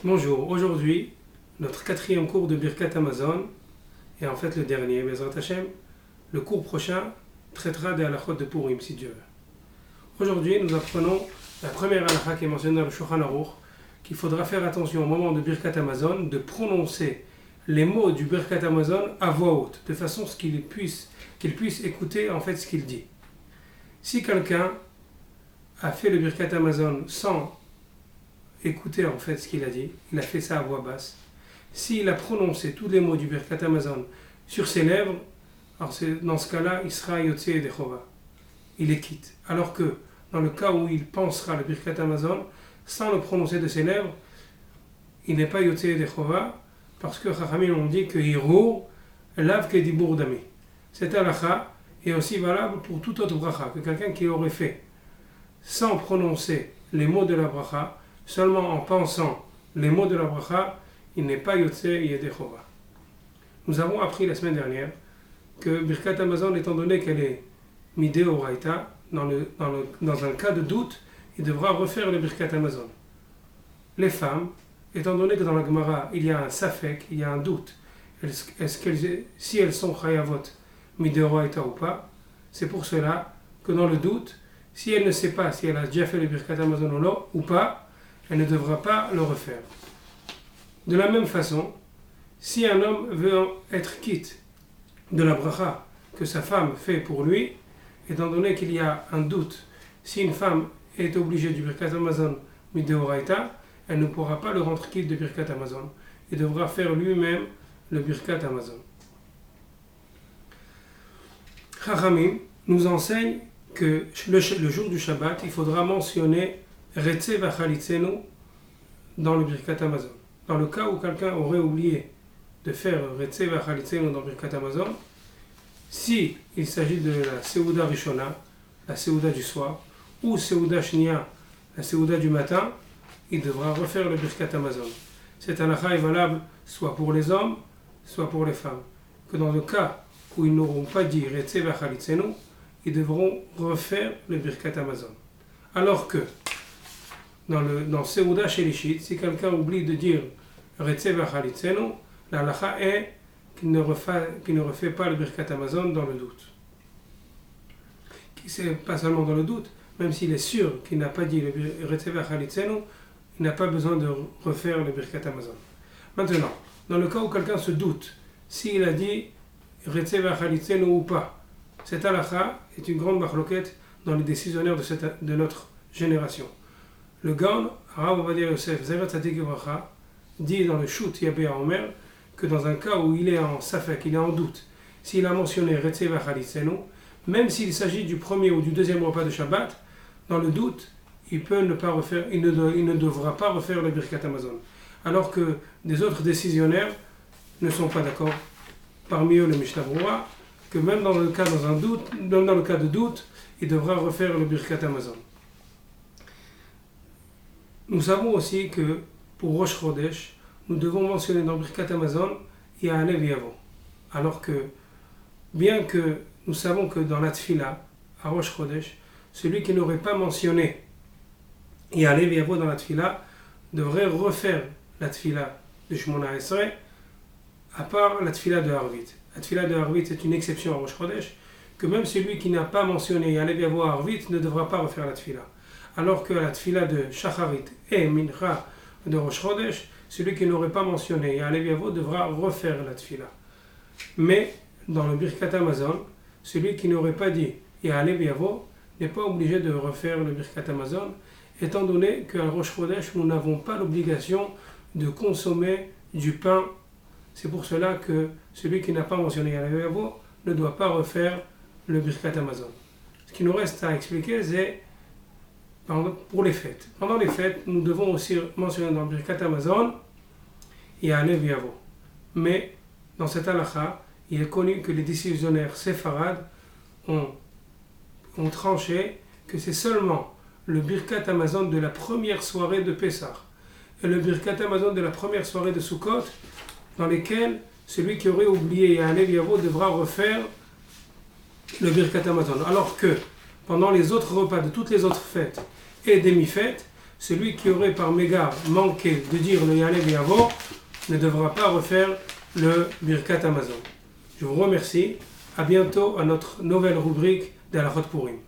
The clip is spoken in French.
Bonjour, aujourd'hui, notre quatrième cours de Birkat Hamazon, et en fait le dernier, Bezrat Hashem. Le cours prochain traitera des halachot de Purim, si Dieu veut. Aujourd'hui, nous apprenons la première halakha qui est mentionnée dans le Shulchan Aruch, qu'il faudra faire attention au moment de Birkat Hamazon, de prononcer les mots du Birkat Hamazon à voix haute, de façon à ce qu'il puisse écouter en fait ce qu'il dit. Si quelqu'un a fait le Birkat Hamazon sans écouter en fait ce qu'il a dit, il a fait ça à voix basse. S'il a prononcé tous les mots du Birkat Hamazon sur ses lèvres, alors dans ce cas-là, il sera Yotze Yedei Chova. Il est quitte. Alors que dans le cas où il pensera le Birkat Hamazon sans le prononcer de ses lèvres, il n'est pas Yotze Yedei Chova parce que Chachamim ont dit que Hirur lav kedibur dami. Cette halakha est aussi valable pour toute autre bracha, que quelqu'un qui aurait fait sans prononcer les mots de la bracha, seulement en pensant les mots de la bracha, il n'est pas Yotze Yedei Chova. Nous avons appris la semaine dernière que Birkat Hamazon, étant donné qu'elle est midé oraita, dans un cas de doute, il devra refaire le Birkat Hamazon. Les femmes, étant donné que dans la Gemara, il y a un safek, il y a un doute, si elles sont chayavot midé oraita ou pas, c'est pour cela que dans le doute, si elle ne sait pas si elle a déjà fait le Birkat Hamazon ou pas, elle ne devra pas le refaire. De la même façon, si un homme veut être quitte de la bracha que sa femme fait pour lui, étant donné qu'il y a un doute, si une femme est obligée du Birkat Hamazon midé oraita, elle ne pourra pas le rendre quitte de Birkat Hamazon. Il devra faire lui-même le Birkat Hamazon. Chachamim nous enseigne que le jour du Shabbat, il faudra mentionner Retze v'achalitzenu dans le Birkat Hamazon. Dans le cas où quelqu'un aurait oublié de faire Retze v'achalitzenu dans le Birkat Hamazon, si il s'agit de la Seuda Rishona, la Seuda du soir, ou Seuda Shnia, la Seuda du matin, il devra refaire le Birkat Hamazon. Cette halakha est valable soit pour les hommes, soit pour les femmes. Que dans le cas où ils n'auront pas dit Retze v'achalitzenu, ils devront refaire le Birkat Hamazon. Alors que dans Seuda Shelishit, si quelqu'un oublie de dire Retze v'achalitzenu, la halakha est qu'il ne refait pas le Birkat Hamazon dans le doute. C'est pas seulement dans le doute, même s'il est sûr qu'il n'a pas dit le Retze v'achalitzenu, il n'a pas besoin de refaire le Birkat Hamazon. Maintenant, dans le cas où quelqu'un se doute s'il a dit Retze v'achalitzenu ou pas, cette halakha est une grande machloket dans les décisionnaires de notre génération. Le Gaon, Rav Ovadia Yosef, Zerat Tzadik Livracha, dit dans le Shut Yabé Omer que dans un cas où il est en safek, il est en doute, s'il a mentionné Retze v'achalitzenu, même s'il s'agit du premier ou du deuxième repas de Shabbat, dans le doute, il ne devra pas refaire le Birkat Hamazon. Alors que des autres décisionnaires ne sont pas d'accord. Parmi eux, le Mishnah Berurah, que même dans le cas de doute, il devra refaire le Birkat Hamazon. Nous savons aussi que pour Rosh Chodesh, nous devons mentionner dans Birkat Hamazon Ya'aleh v'yavo. Alors que, bien que nous savons que dans la Tfila, à Rosh Chodesh, celui qui n'aurait pas mentionné Ya'aleh v'yavo dans la Tfila devrait refaire la Tfila de Shmona Esrei, à part la Tfila de Harvit. La Tfila de Harvit est une exception à Rosh Chodesh, que même celui qui n'a pas mentionné Ya'aleh v'yavo à Harvit ne devra pas refaire la Tfila. Alors que la Tfila de Shacharit et Mincha de Rosh Chodesh, celui qui n'aurait pas mentionné Ya'aleh v'yavo devra refaire la Tfila. Mais dans le Birkat Hamazon, celui qui n'aurait pas dit Ya'aleh v'yavo n'est pas obligé de refaire le Birkat Hamazon, étant donné qu'à Rosh Chodesh, nous n'avons pas l'obligation de consommer du pain. C'est pour cela que celui qui n'a pas mentionné Ya'aleh v'yavo ne doit pas refaire le Birkat Hamazon. Ce qui nous reste à expliquer, c'est pour les fêtes. Pendant les fêtes, nous devons aussi mentionner dans le Birkat Hamazon Ya'aleh v'yavo. Mais dans cette halakha, il est connu que les décisionnaires séfarades ont tranché que c'est seulement le Birkat Hamazon de la première soirée de Pessah et le Birkat Hamazon de la première soirée de Sukkot dans lesquels celui qui aurait oublié Ya'aleh v'yavo devra refaire le Birkat Hamazon. Alors que pendant les autres repas de toutes les autres fêtes et demi-fêtes, celui qui aurait par mégarde manqué de dire le Ya'aleh V'Yavo ne devra pas refaire le Birkat Hamazon. Je vous remercie. À bientôt à notre nouvelle rubrique d'Halachot Purim.